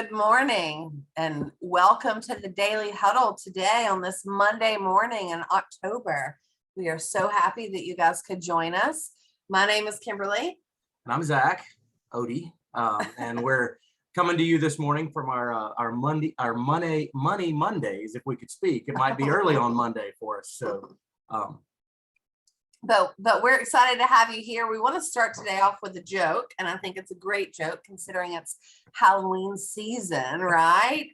Good morning and welcome to the Daily Huddle today on this Monday morning in October. We are so happy that you guys could join us. My name is Kimberly. And I'm Zack Otey, and we're coming to you this morning from our Monday Money Mondays, if we could speak. It might be early on Monday for us, so. But we're excited to have you here. We want to start today off with a joke, and I think it's a great joke considering it's Halloween season, right?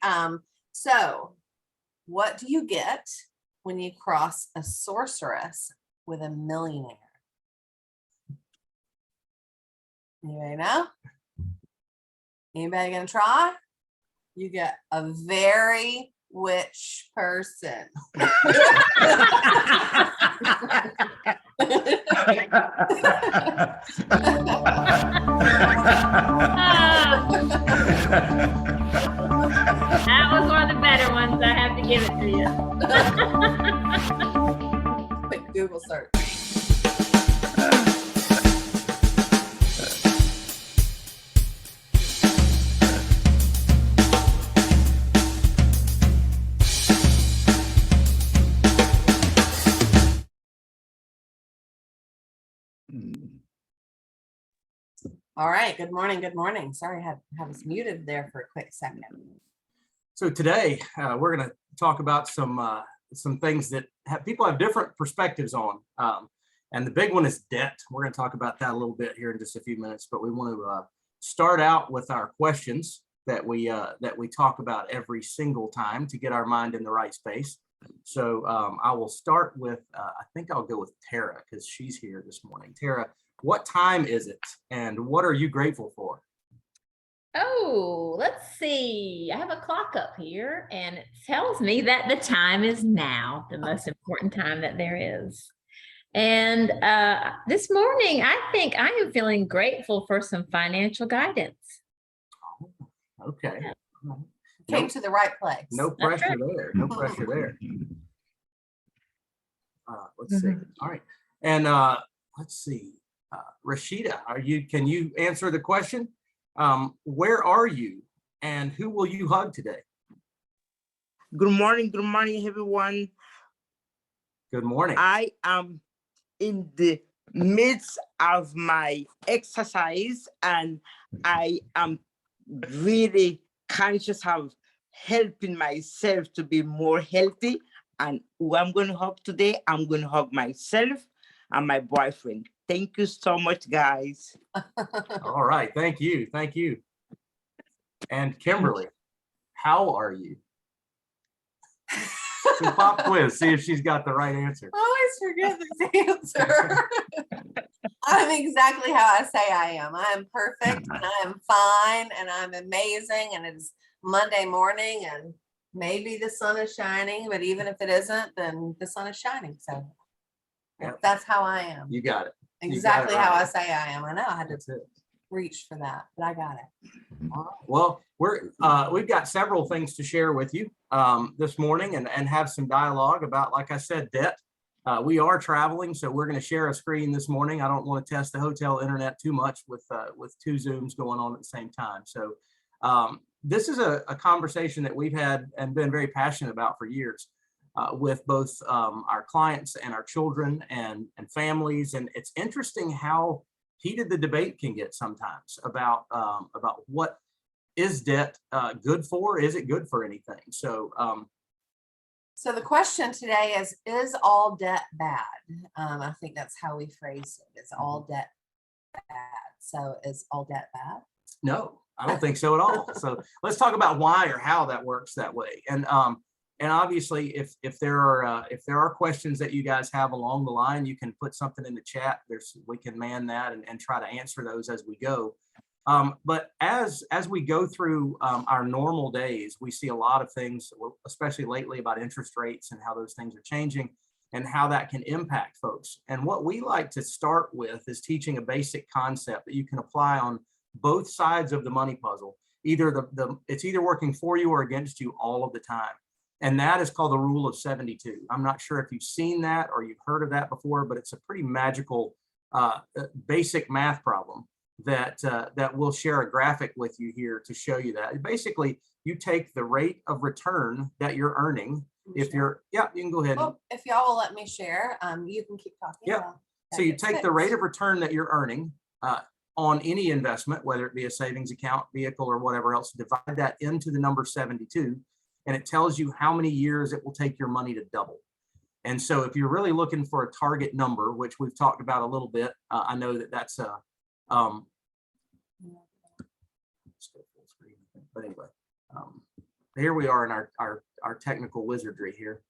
So what do you get when you cross a sorceress with a millionaire? Anybody know? Anybody gonna try? You get a very witch person. That was one of the better ones. I have to give it to you. Quick Google search. All right. Good morning. Good morning. Sorry, I had us muted there for a quick second. So today we're going to talk about some things that people have different perspectives on, and the big one is debt. We're going to talk about that a little bit here in just a few minutes, but we want to start out with our questions that we talk about every single time to get our mind in the right space. So I will start with I think I'll go with Tara because she's here this morning. Tara, what time is it and what are you grateful for? Oh, let's see. I have a clock up here and it tells me that the time is now, the most important time that there is. And this morning, I think I am feeling grateful for some financial guidance. Okay. Came to the right place. No pressure there. No pressure there. Let's see. All right. And let's see. Rashida, can you answer the question? Where are you and who will you hug today? Good morning, everyone. Good morning. I am in the midst of my exercise and I am really conscious of helping myself to be more healthy. And who I'm going to hug today, I'm going to hug myself and my boyfriend. Thank you so much, guys. All right. Thank you. Thank you. And Kimberly, how are you? So pop quiz, see if she's got the right answer. I always forget this answer. I'm exactly how I say I am. I am perfect and I am fine and I'm amazing and it's Monday morning and maybe the sun is shining, but even if it isn't, then the sun is shining. So Yep. That's how I am. You got it. Exactly right. how I say I am. I know I had to That's it. reach for that, but I got it. All right. Well, we've got several things to share with you this morning and have some dialogue about, like I said, debt. We are traveling, so we're going to share a screen this morning. I don't want to test the hotel internet too much with two Zooms going on at the same time. So this is a conversation that we've had and been very passionate about for years with both our clients and our children and families. And it's interesting how heated the debate can get sometimes about what is debt good for? Is it good for anything? So so the question today is all debt bad? I think that's how we phrase it. Is all debt bad? So is all debt bad? No, I don't think so at all. So let's talk about why or how that works that way. And obviously, if there are questions that you guys have along the line, you can put something in the chat. We can man that and try to answer those as we go. But as we go through our normal days, we see a lot of things, especially lately, about interest rates and how those things are changing and how that can impact folks. And what we like to start with is teaching a basic concept that you can apply on both sides of the money puzzle. It's either working for you or against you all of the time. And that is called the rule of 72. I'm not sure if you've seen that or you've heard of that before, but it's a pretty magical basic math problem. that we'll share a graphic with you here to show you that. Basically, you take the rate of return that you're earning. If you're, yeah, you can go ahead. Well, if y'all will let me share, you can keep talking. Yeah. while that So you gets take the rate fixed. of return that you're earning on any investment, whether it be a savings account, vehicle, or whatever else, divide that into the number 72, and it tells you how many years it will take your money to double. And so if you're really looking for a target number, which we've talked about a little bit, I know that that's a, let's go full screen, but anyway, here we are in our technical wizardry here.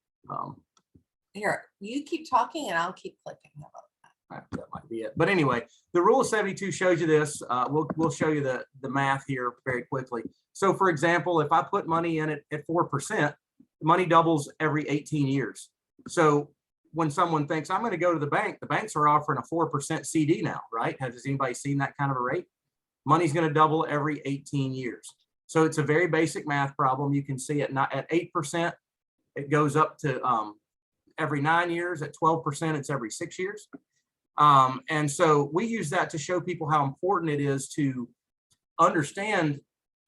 Here, you keep talking and I'll keep clicking. How about That might be it. But anyway, the rule of 72 shows you this. We'll show you the math here very quickly. So for example, if I put money in it at 4%, money doubles every 18 years. So when someone thinks I'm going to go to the banks are offering a 4% CD now, right? Has anybody seen that kind of a rate? Money's going to double every 18 years. So it's a very basic math problem. You can see it not at 8%, it goes up to every 9 years. At 12%, it's every 6 years. And so we use that to show people how important it is to understand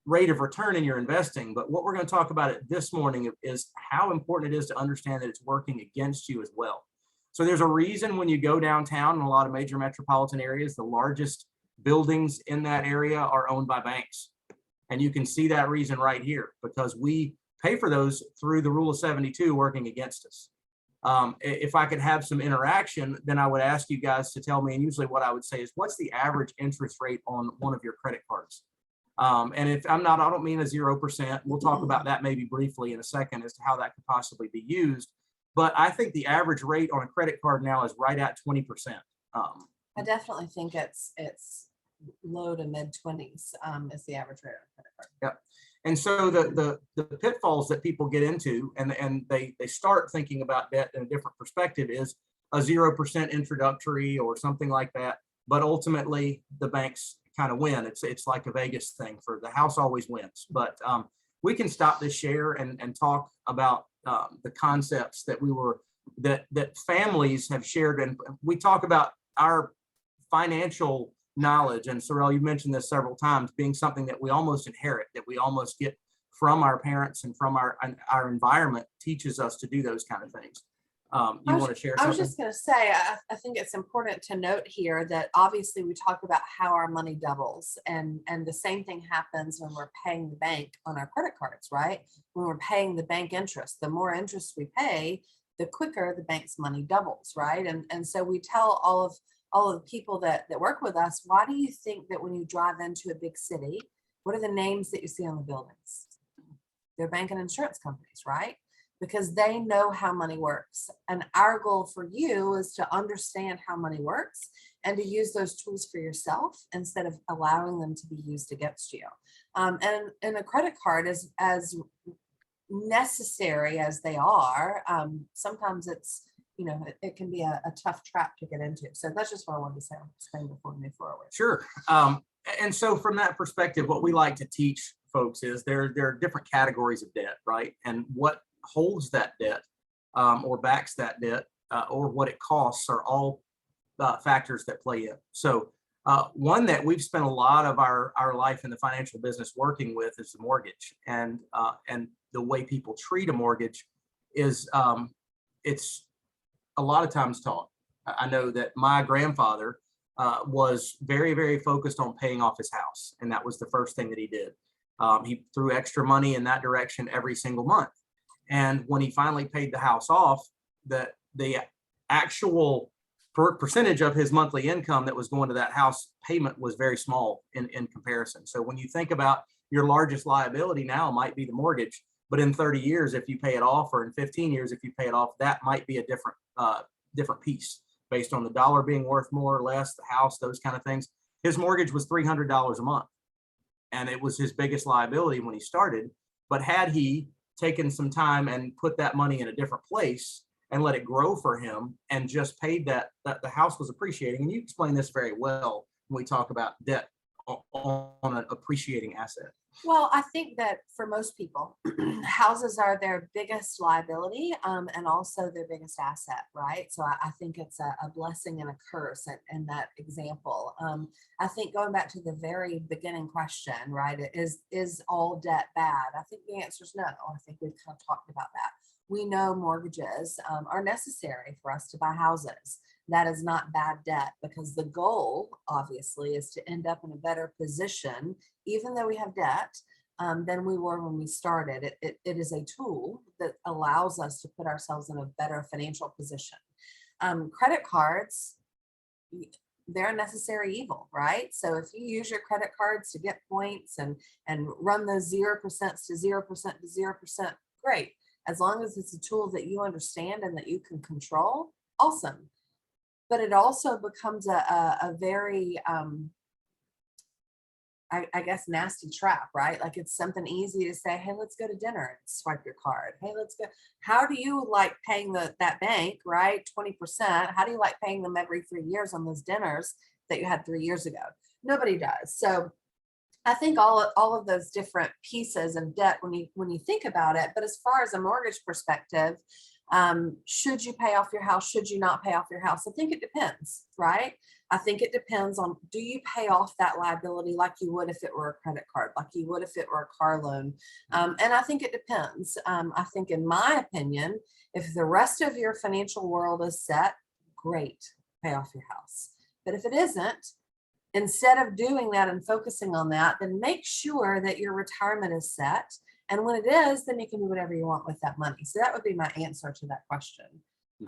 rate of return in your investing. But what we're going to talk about it this morning is how important it is to understand that it's working against you as well. So there's a reason when you go downtown in a lot of major metropolitan areas, the largest buildings in that area are owned by banks. And you can see that reason right here, because we pay for those through the rule of 72 working against us. If I could have some interaction, then I would ask you guys to tell me, and usually what I would say is, what's the average interest rate on one of your credit cards? And if I don't mean a 0%, we'll talk about that maybe briefly in a second as to how that could possibly be used. But I think the average rate on a credit card now is right at 20%. I definitely think it's low to mid 20s is the average rate on credit card. Yep. And so the pitfalls that people get into and they start thinking about debt in a different perspective is a 0% introductory or something like that. But ultimately the banks kind of win. It's like a Vegas thing for the house always wins. But we can stop this share and talk about the concepts that that families have shared. And we talk about our financial knowledge, and Sorrel, you mentioned this several times, being something that we almost inherit, that we almost get from our parents and from our environment teaches us to do those kind of things. You want to share something? I was just going to say, I think it's important to note here that obviously we talk about how our money doubles, and the same thing happens when we're paying the bank on our credit cards, right? When we're paying the bank interest, the more interest we pay, the quicker the bank's money doubles, right? And so we tell all of the people that work with us, why do you think that when you drive into a big city, what are the names that you see on the buildings? They're bank and insurance companies, right? Because they know how money works. And our goal for you is to understand how money works and to use those tools for yourself instead of allowing them to be used against you. And a credit card is as necessary as they are. Sometimes it's, it can be a tough trap to get into. So that's just what I wanted to say on this thing before we move forward. Sure. And so from that perspective, what we like to teach folks is there are different categories of debt, right? And what holds that debt or backs that debt or what it costs are all factors that play in. So one that we've spent a lot of our life in the financial business working with is the mortgage, and the way people treat a mortgage is it's a lot of times taught. I know that my grandfather was very, very focused on paying off his house, and that was the first thing that he did. He threw extra money in that direction every single month. And when he finally paid the house off, the actual percentage of his monthly income that was going to that house payment was very small in comparison. So when you think about your largest liability now might be the mortgage, but in 30 years, if you pay it off, or in 15 years, if you pay it off, that might be a different piece based on the dollar being worth more or less, the house, those kind of things. His mortgage was $300 a month, and it was his biggest liability when he started. But had he taken some time and put that money in a different place and let it grow for him and just paid that the house was appreciating. And you explain this very well when we talk about debt on an appreciating asset. Well, I think that for most people, houses are their biggest liability, and also their biggest asset, right? So I think it's a blessing and a curse in that example. I think going back to the very beginning question, right? Is all debt bad? I think the answer is no. I think we've kind of talked about that. We know mortgages are necessary for us to buy houses. That is not bad debt, because the goal obviously is to end up in a better position, even though we have debt, than we were when we started. It is a tool that allows us to put ourselves in a better financial position. Credit cards, they're a necessary evil, right? So if you use your credit cards to get points and run those 0% to 0% to 0%, great. As long as it's a tool that you understand and that you can control, awesome. But it also becomes a very, I guess, nasty trap, right? Like it's something easy to say, hey, let's go to dinner and swipe your card. Hey, let's go. How do you like paying that bank, right? 20%. How do you like paying them every 3 years on those dinners that you had 3 years ago? Nobody does. So I think all of those different pieces of debt when you think about it. But as far as a mortgage perspective, should you pay off your house? Should you not pay off your house? I think it depends, right? I think it depends on, do you pay off that liability like you would if it were a credit card, like you would if it were a car loan? And I think it depends. I think, in my opinion, if the rest of your financial world is set, great, pay off your house. But if it isn't, instead of doing that and focusing on that, then make sure that your retirement is set. And when it is, then you can do whatever you want with that money. So that would be my answer to that question,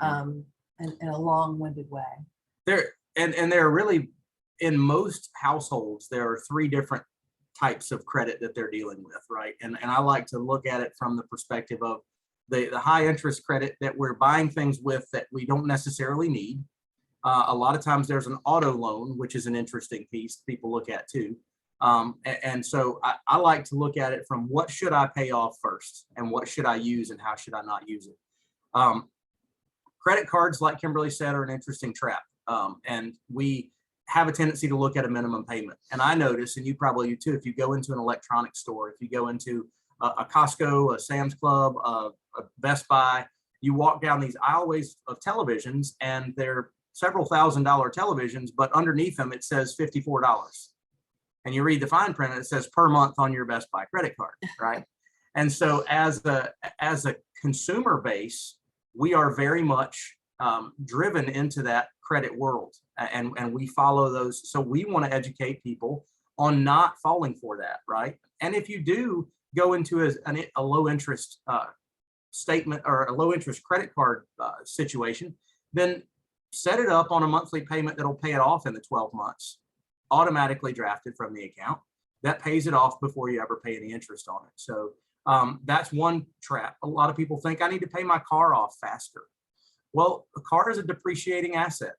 in a long-winded way. And there are really, in most households, there are 3 different types of credit that they're dealing with, right? And I like to look at it from the perspective of the high interest credit that we're buying things with that we don't necessarily need. A lot of times there's an auto loan, which is an interesting piece people look at too. And so I like to look at it from what should I pay off first and what should I use and how should I not use it. Credit cards, like Kimberly said, are an interesting trap. And we have a tendency to look at a minimum payment. And I notice, and you probably do too, if you go into an electronics store, if you go into a Costco, a Sam's Club, a Best Buy, you walk down these aisleways of televisions and they're several $1,000 televisions, but underneath them it says $54. And you read the fine print and it says per month on your Best Buy credit card, right? And so as a consumer base, we are very much driven into that credit world, and we follow those. So we want to educate people on not falling for that, right? And if you do go into a low interest statement or a low interest credit card situation, then set it up on a monthly payment that'll pay it off in the 12 months, automatically drafted from the account that pays it off before you ever pay any interest on it. So that's one trap. A lot of people think I need to pay my car off faster. Well, a car is a depreciating asset,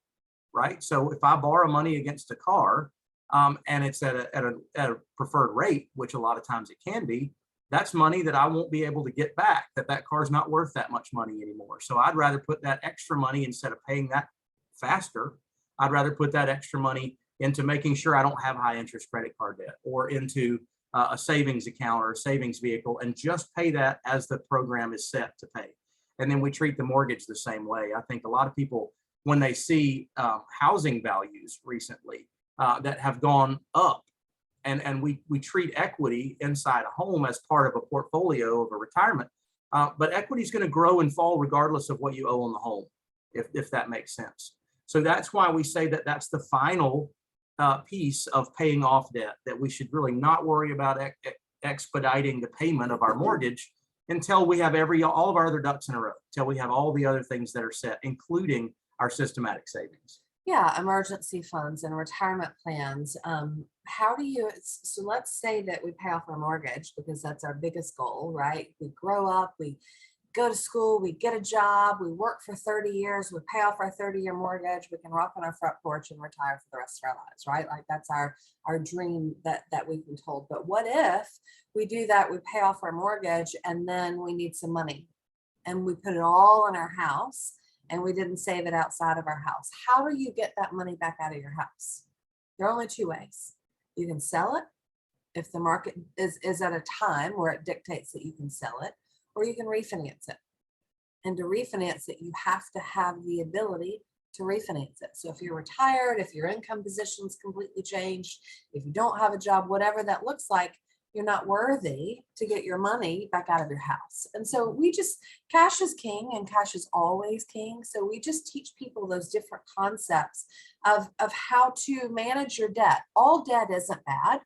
right? So if I borrow money against a car and it's at a preferred rate, which a lot of times it can be, that's money that I won't be able to get back, that car's not worth that much money anymore. So I'd rather put that extra money, instead of paying that faster, I'd rather put that extra money into making sure I don't have high interest credit card debt, or into a savings account or a savings vehicle, and just pay that as the program is set to pay. And then we treat the mortgage the same way. I think a lot of people, when they see housing values recently that have gone up, and we treat equity inside a home as part of a portfolio of a retirement, but equity is going to grow and fall regardless of what you owe on the home, if that makes sense. So that's why we say that that's the final piece of paying off debt, that we should really not worry about expediting the payment of our mortgage until we have all of our other ducks in a row, until we have all the other things that are set, including our systematic savings. Yeah, emergency funds and retirement plans. How do you, so let's say that we pay off our mortgage, because that's our biggest goal, right? We grow up, we go to school, we get a job, we work for 30 years, we pay off our 30-year mortgage, we can rock on our front porch and retire for the rest of our lives, right? Like that's our dream that we've been told. But what if we do that, we pay off our mortgage, and then we need some money and we put it all in our house and we didn't save it outside of our house? How do you get that money back out of your house? There are only 2 ways. You can sell it if the market is at a time where it dictates that you can sell it, or you can refinance it. And to refinance it, you have to have the ability to refinance it. So if you're retired, if your income position's completely changed, if you don't have a job, whatever that looks like, you're not worthy to get your money back out of your house. And so we just, cash is king and cash is always king. So we just teach people those different concepts of how to manage your debt. All debt isn't bad.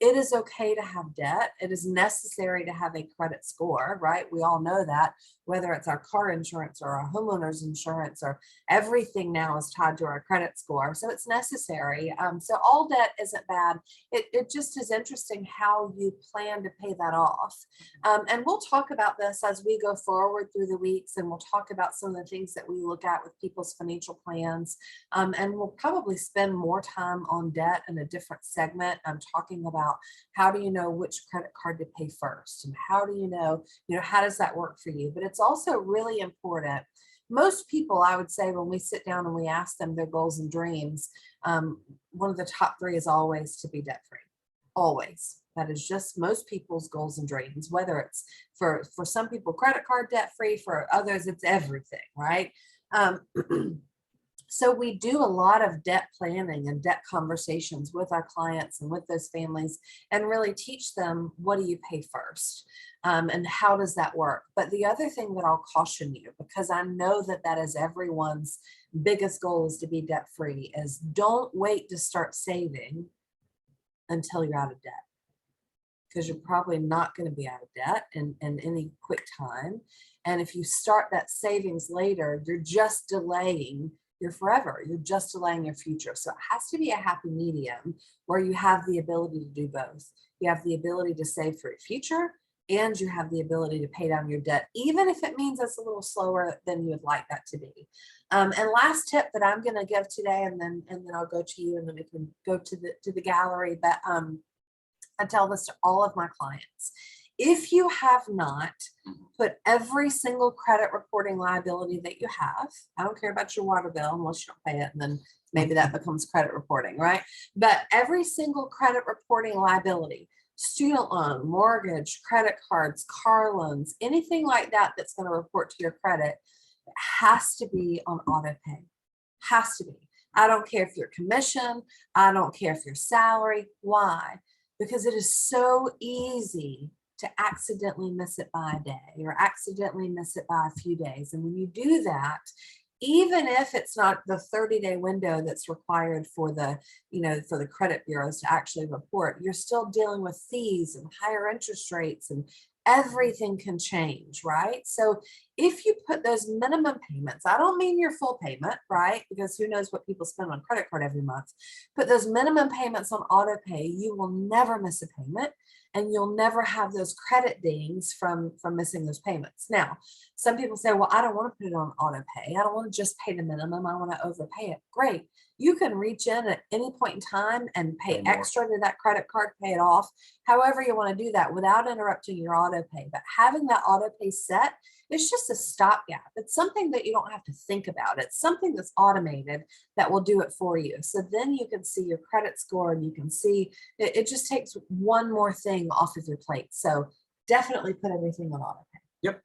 It is okay to have debt. It is necessary to have a credit score, right? We all know that, whether it's our car insurance or our homeowner's insurance, or everything now is tied to our credit score. So it's necessary. So all debt isn't bad. It just is interesting how you plan to pay that off. And we'll talk about this as we go forward through the weeks, and we'll talk about some of the things that we look at with people's financial plans. And we'll probably spend more time on debt in a different segment. I'm talking about how do you know which credit card to pay first, and how do you know, how does that work for you? But it's also really important. Most people, I would say, when we sit down and we ask them their goals and dreams, one of the top three is always to be debt free. Always. That is just most people's goals and dreams, whether it's for some people, credit card debt free, for others, it's everything, right? So we do a lot of debt planning and debt conversations with our clients and with those families, and really teach them, what do you pay first? And how does that work? But the other thing that I'll caution you, because I know that that is everyone's biggest goal, is to be debt free, is don't wait to start saving until you're out of debt, because you're probably not going to be out of debt in any quick time. And if you start that savings later, you're just delaying your forever. You're just delaying your future. So it has to be a happy medium where you have the ability to do both. You have the ability to save for your future, and you have the ability to pay down your debt, even if it means it's a little slower than you would like that to be. And last tip that I'm going to give today, and then I'll go to you, and then we can go to the gallery. But I tell this to all of my clients. If you have not put every single credit reporting liability that you have, I don't care about your water bill unless you don't pay it, and then maybe that becomes credit reporting, right? But every single credit reporting liability, student loan, mortgage, credit cards, car loans, anything like that that's going to report to your credit, has to be on auto pay. Has to be. I don't care if you're commission. I don't care if you're salary. Why? Because it is so easy to accidentally miss it by a day, or accidentally miss it by a few days. And when you do that, even if it's not the 30-day window that's required for the, for the credit bureaus to actually report, you're still dealing with fees and higher interest rates, and everything can change, right? So if you put those minimum payments, I don't mean your full payment, right? Because who knows what people spend on credit card every month. Put those minimum payments on auto pay, you will never miss a payment, and you'll never have those credit dings from missing those payments. Now, some people say, well, I don't want to put it on auto pay. I don't want to just pay the minimum. I want to overpay it. Great. You can reach in at any point in time and pay extra to that credit card, pay it off, however you want to do that without interrupting your auto pay. But having that auto pay set, it's just a stopgap. It's something that you don't have to think about. It's something that's automated that will do it for you. So then you can see your credit score, and you can see it just takes one more thing off of your plate. So definitely put everything on auto pay. Yep.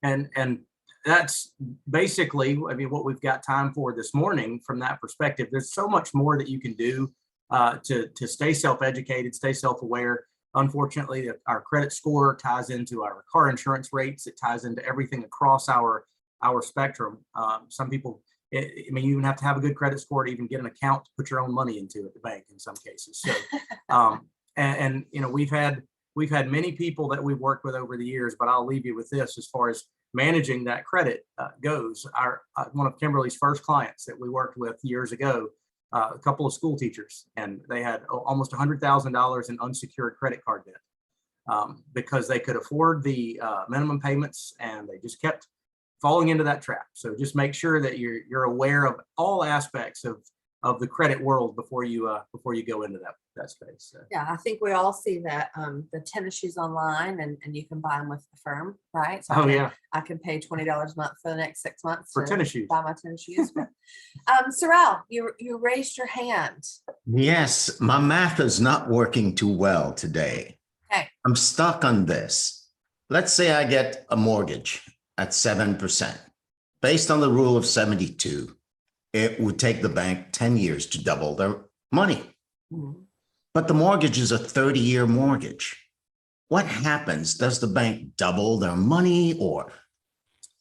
And that's basically, what we've got time for this morning from that perspective. There's so much more that you can do to stay self-educated, stay self-aware. Unfortunately, our credit score ties into our car insurance rates. It ties into everything across our spectrum. Some people, you even have to have a good credit score to even get an account to put your own money into at the bank in some cases. So, we've had many people that we've worked with over the years, but I'll leave you with this as far as managing that credit goes. One of Kimberly's first clients that we worked with years ago, a couple of school teachers, and they had almost $100,000 in unsecured credit card debt because they could afford the minimum payments, and they just kept falling into that trap. So just make sure that you're aware of all aspects the credit world before you go into that space. So. Yeah, I think we all see that the tennis shoes online, and you can buy them with the firm, right? So I can pay $20 a month for the next 6 months for tennis shoes. Buy my tennis shoes. But, Sorrel, you raised your hand. Yes, my math is not working too well today. Okay. I'm stuck on this. Let's say I get a mortgage at 7%. Based on the rule of 72, it would take the bank 10 years to double their money. Mm-hmm. But the mortgage is a 30-year mortgage. What happens? Does the bank double their money, or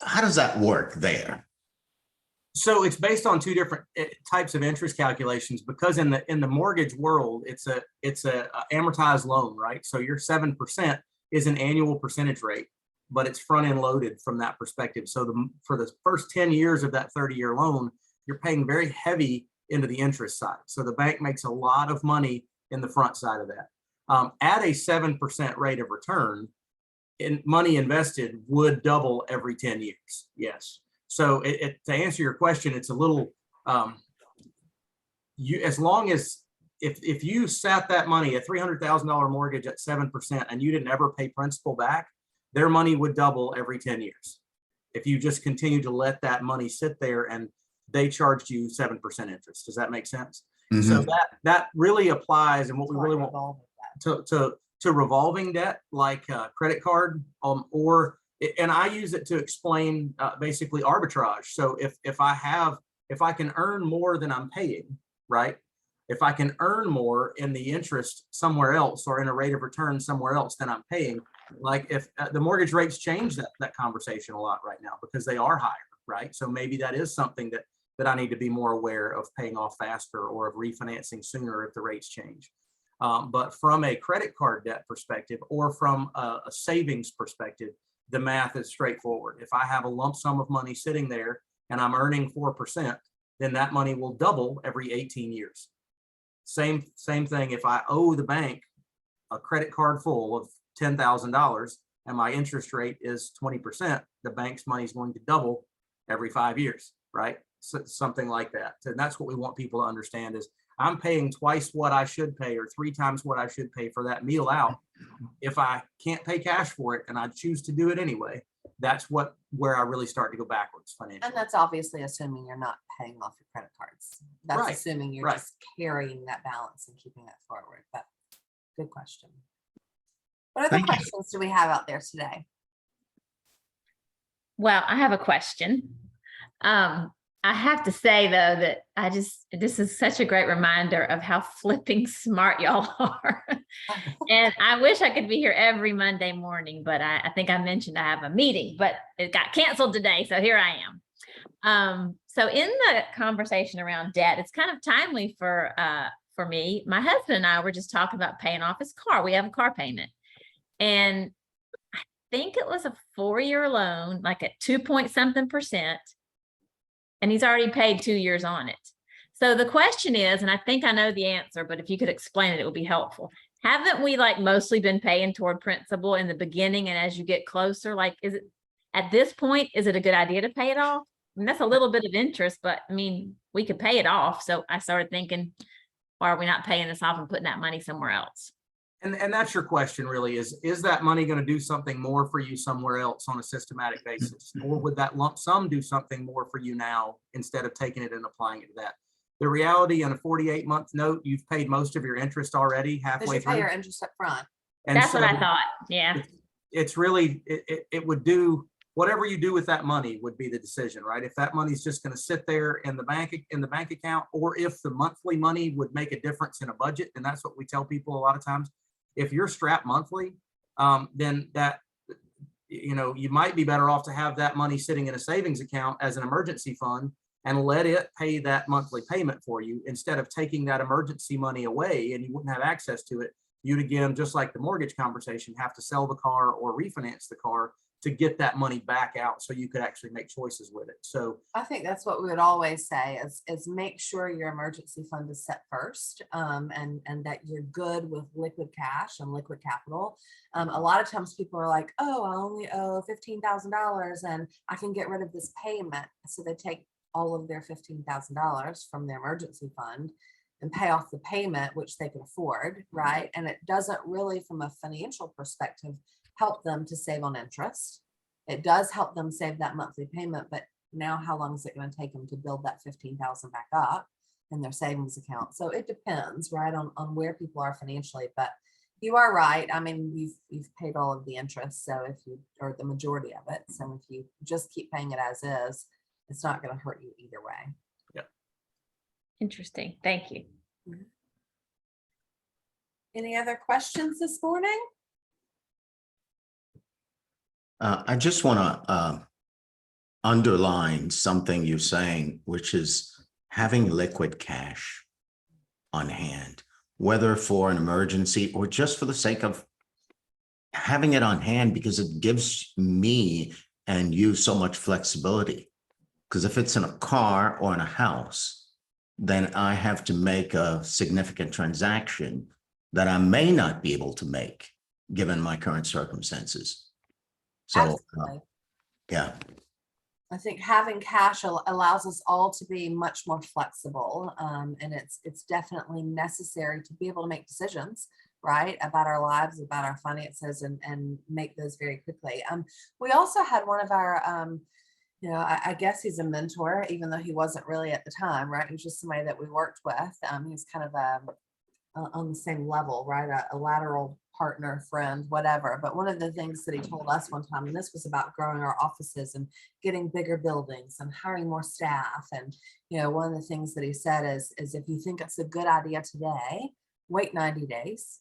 how does that work there? So it's based on two different types of interest calculations, because in the mortgage world, it's a amortized loan, right? So your 7% is an annual percentage rate, but it's front end loaded from that perspective. So for the first 10 years of that 30-year loan, you're paying very heavy into the interest side. So the bank makes a lot of money in the front side of that. At a 7% rate of return, money invested would double every 10 years. Yes. So to answer your question, it's a little, as long as if you sat that money, a $300,000 mortgage at 7%, and you didn't ever pay principal back, their money would double every 10 years. If you just continue to let that money sit there and they charged you 7% interest. Does that make sense? Mm-hmm. So that really applies, and what we really want to revolving debt, like credit card, and I use it to explain basically arbitrage. So if I can earn more than I'm paying, right? If I can earn more in the interest somewhere else, or in a rate of return somewhere else than I'm paying, like if the mortgage rates change that conversation a lot right now, because they are higher, right? So maybe that is something that I need to be more aware of, paying off faster or of refinancing sooner if the rates change. But from a credit card debt perspective, or from a savings perspective, the math is straightforward. If I have a lump sum of money sitting there and I'm earning 4%, then that money will double every 18 years. Same thing. If I owe the bank a credit card full of $10,000 and my interest rate is 20%, the bank's money is going to double every 5 years, right? So something like that. And that's what we want people to understand is I'm paying twice what I should pay, or 3 times what I should pay for that meal out. If I can't pay cash for it and I choose to do it anyway, that's where I really start to go backwards financially. And that's obviously assuming you're not paying off your credit cards. That's right. Assuming you're right. just carrying that balance and keeping that forward. But good question. What other questions do we have out there today? Well, I have a question. I have to say, though, that this is such a great reminder of how flipping smart y'all are. And I wish I could be here every Monday morning, but I think I mentioned I have a meeting, but it got canceled today. So here I am. So in the conversation around debt, it's kind of timely for me. My husband and I were just talking about paying off his car. We have a car payment. And I think it was a 4-year loan, like at 2-point-something%. And he's already paid 2 years on it. So the question is, and I think I know the answer, but if you could explain it, it would be helpful. Haven't we mostly been paying toward principal in the beginning? And as you get closer, is it at this point, is it a good idea to pay it off? I mean, that's a little bit of interest, but I mean, we could pay it off. So I started thinking, why are we not paying this off and putting that money somewhere else? And that's your question really is that money going to do something more for you somewhere else on a systematic basis? Or would that lump sum do something more for you now instead of taking it and applying it to that? The reality, on a 48-month note, you've paid most of your interest already halfway through. Pay your interest up front. And that's what I thought. Yeah. It's really, it would do, whatever you do with that money would be the decision, right? If that money's just going to sit there in the bank account, or if the monthly money would make a difference in a budget. And that's what we tell people a lot of times. If you're strapped monthly, then that, you might be better off to have that money sitting in a savings account as an emergency fund and let it pay that monthly payment for you, instead of taking that emergency money away and you wouldn't have access to it. You'd, again, just like the mortgage conversation, have to sell the car or refinance the car to get that money back out so you could actually make choices with it. So I think that's what we would always say is make sure your emergency fund is set first, and that you're good with liquid cash and liquid capital. A lot of times people are like, oh, I only owe $15,000 and I can get rid of this payment. So they take all of their $15,000 from their emergency fund and pay off the payment, which they can afford, right? And it doesn't really, from a financial perspective, help them to save on interest. It does help them save that monthly payment, but now how long is it going to take them to build that 15,000 back up in their savings account? So it depends, right, on where people are financially. But you are right. I mean, you've paid all of the interest, so if you, or the majority of it, so if you just keep paying it as is, it's not going to hurt you either way. Interesting. Thank you. Any other questions this morning? I just want to underline something you're saying, which is having liquid cash on hand, whether for an emergency or just for the sake of having it on hand, because it gives me and you so much flexibility. Because if it's in a car or in a house, then I have to make a significant transaction that I may not be able to make given my current circumstances. So, Absolutely. yeah. I think having cash allows us all to be much more flexible, and it's definitely necessary to be able to make decisions, right, about our lives, about our finances, and make those very quickly. We also had one of our, you know, I guess he's a mentor, even though he wasn't really at the time, right? He was just somebody that we worked with. He's kind of on the same level, right? A lateral partner, friend, whatever. But one of the things that he told us one time, and this was about growing our offices and getting bigger buildings and hiring more staff. And, you know, one of the things that he said is if you think it's a good idea today, wait 90 days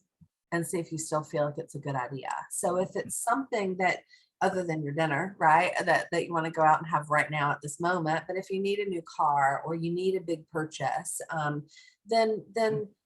and see if you still feel like it's a good idea. So if it's something that, other than your dinner, right, that you want to go out and have right now at this moment, but if you need a new car or you need a big purchase, then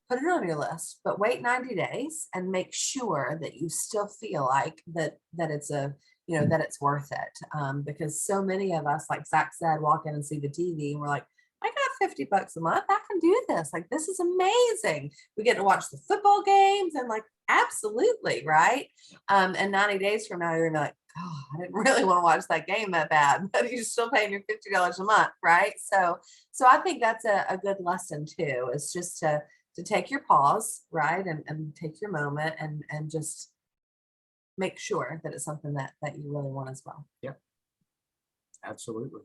put it on your list, but wait 90 days and make sure that you still feel like that it's a, you know, that it's worth it. Because so many of us, like Zach said, walk in and see the TV and we're like, I got $50 a month. I can do this. Like, this is amazing. We get to watch the football games and like, absolutely. Right. And 90 days from now, you're gonna be like, oh, I didn't really want to watch that game that bad, but you're still paying your $50 a month. Right. So I think that's a good lesson too, is just to take your pause, right, and take your moment and just make sure that it's something that you really want as well. Yeah, absolutely.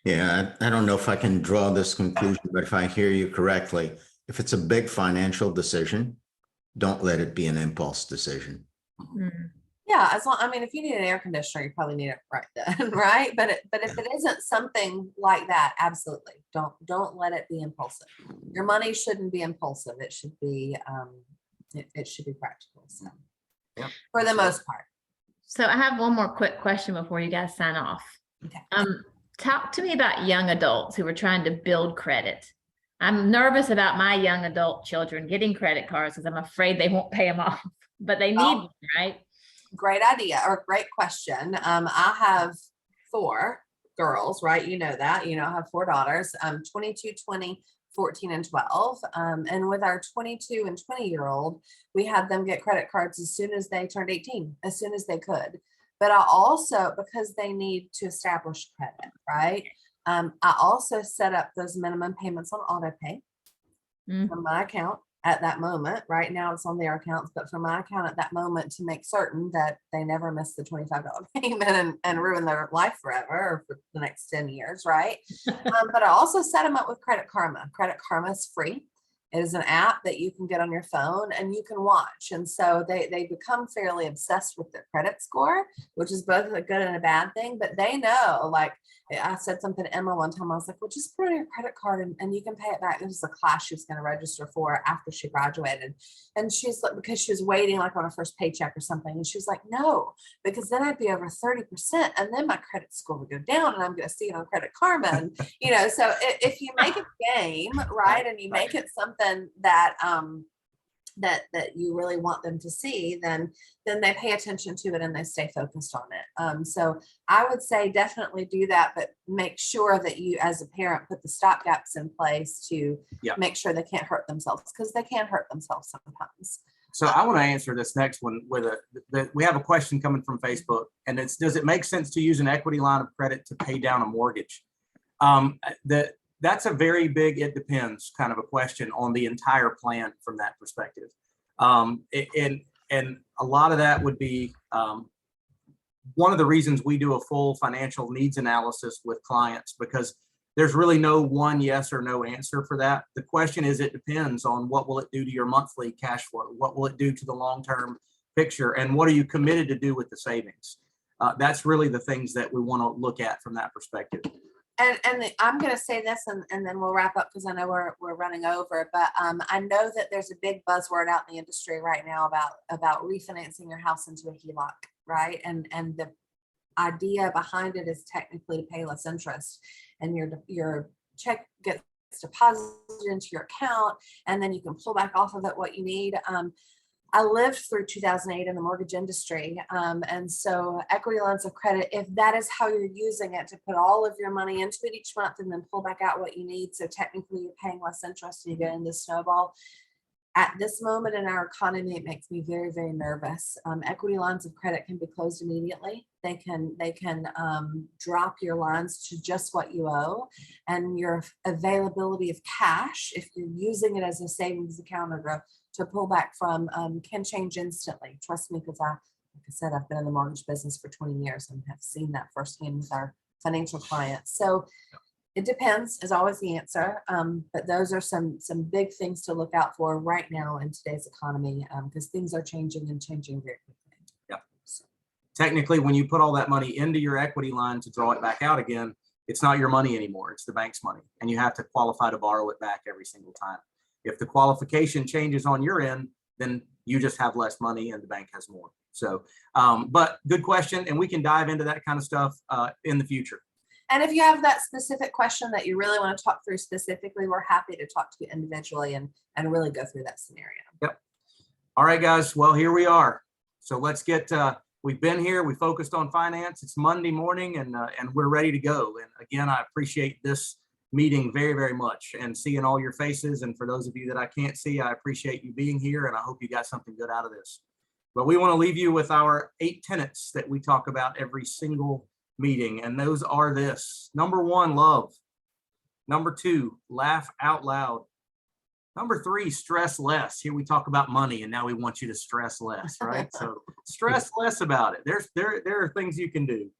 Yeah, I don't know if I can draw this conclusion, but if I hear you correctly, if it's a big financial decision, don't let it be an impulse decision. Mm. Yeah, as long, I mean, if you need an air conditioner, you probably need it right then, right? But if it isn't something like that, absolutely don't let it be impulsive. Your money shouldn't be impulsive. It should be it should be practical. So yeah, for the most part. So I have one more quick question before you guys sign off. Okay. Talk to me about young adults who are trying to build credit. I'm nervous about my young adult children getting credit cards because I'm afraid they won't pay them off, but they need one, right? Great idea, or great question. I have 4 girls, right? You know that, you know, I have 4 daughters, 22, 20, 14, and 12. And with our 22 and 20-year-old, we had them get credit cards as soon as they turned 18, as soon as they could. But I also, because they need to establish credit, right? I also set up those minimum payments on auto pay from my account at that moment. Right now it's on their accounts, but from my account at that moment, to make certain that they never miss the $25 payment and ruin their life forever or for the next 10 years, right? But I also set them up with Credit Karma. Credit Karma is free. It is an app that you can get on your phone and you can watch. And so they become fairly obsessed with their credit score, which is both a good and a bad thing. But they know, like I said something to Emma one time, I was like, well, just put it on your credit card and you can pay it back. This is a class she was going to register for after she graduated. And she's like, because she was waiting like on her first paycheck or something. And she was like, no, because then I'd be over 30% and then my credit score would go down and I'm going to see it on Credit Karma. And, you know, so if you make a game, right, and you make it something that that you really want them to see, then they pay attention to it and they stay focused on it. So I would say definitely do that, but make sure that you as a parent put the stop gaps in place to make sure they can't hurt themselves, because they can hurt themselves sometimes. So I want to answer this next one with we have a question coming from Facebook, and it's, does it make sense to use an equity line of credit to pay down a mortgage? That's a very big, it depends kind of a question on the entire plan from that perspective. And a lot of that would be one of the reasons we do a full financial needs analysis with clients, because there's really no one yes or no answer for that. The question is, it depends on what will it do to your monthly cash flow? What will it do to the long-term picture? And what are you committed to do with the savings? That's really the things that we want to look at from that perspective. And I'm going to say this, and then we'll wrap up because I know we're running over. But I know that there's a big buzzword out in the industry right now about refinancing your house into a HELOC, right? And the idea behind it is technically to pay less interest, and your check gets deposited into your account, and then you can pull back off of it what you need. I lived through 2008 in the mortgage industry. And so equity lines of credit, if that is how you're using it, to put all of your money into it each month and then pull back out what you need. So technically you're paying less interest and you get into snowball. At this moment in our economy, it makes me very, very nervous. Equity lines of credit can be closed immediately. They can drop your lines to just what you owe, and your availability of cash, if you're using it as a savings account or to pull back from, can change instantly. Trust me, because like I said, I've been in the mortgage business for 20 years and have seen that firsthand with our financial clients. So it depends is always the answer. But those are some big things to look out for right now in today's economy, because things are changing and changing very quickly. Yeah. So technically, when you put all that money into your equity line to draw it back out again, it's not your money anymore. It's the bank's money, and you have to qualify to borrow it back every single time. If the qualification changes on your end, then you just have less money and the bank has more. So, but good question. And we can dive into that kind of stuff in the future. And if you have that specific question that you really want to talk through specifically, we're happy to talk to you individually and really go through that scenario. Yep. All right, guys. Well, here we are. So let's get, we've been here. We focused on finance. It's Monday morning and we're ready to go. And again, I appreciate this meeting very, very much and seeing all your faces. And for those of you that I can't see, I appreciate you being here and I hope you got something good out of this. But we want to leave you with our 8 tenets that we talk about every single meeting. And those are this: number 1, love. Number 2, laugh out loud. Number 3, stress less. Here we talk about money and now we want you to stress less, right? So stress less about it. There are things you can do.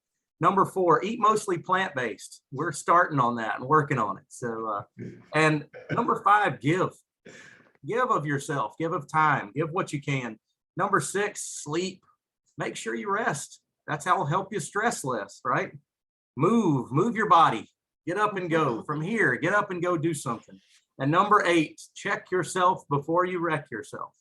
Number 4, eat mostly plant-based. We're starting on that and working on it. So, and number 5, give of yourself, give of time, give what you can. Number 6, sleep. Make sure you rest. That's how it'll help you stress less, right? Move your body, get up and go from here, get up and go do something. And number 8, check yourself before you wreck yourself.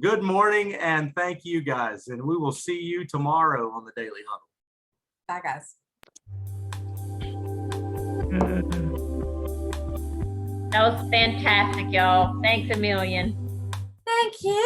Good morning and thank you guys. And we will see you tomorrow on the Daily Huddle. Bye, guys. That was fantastic, y'all. Thanks a million. Thank you.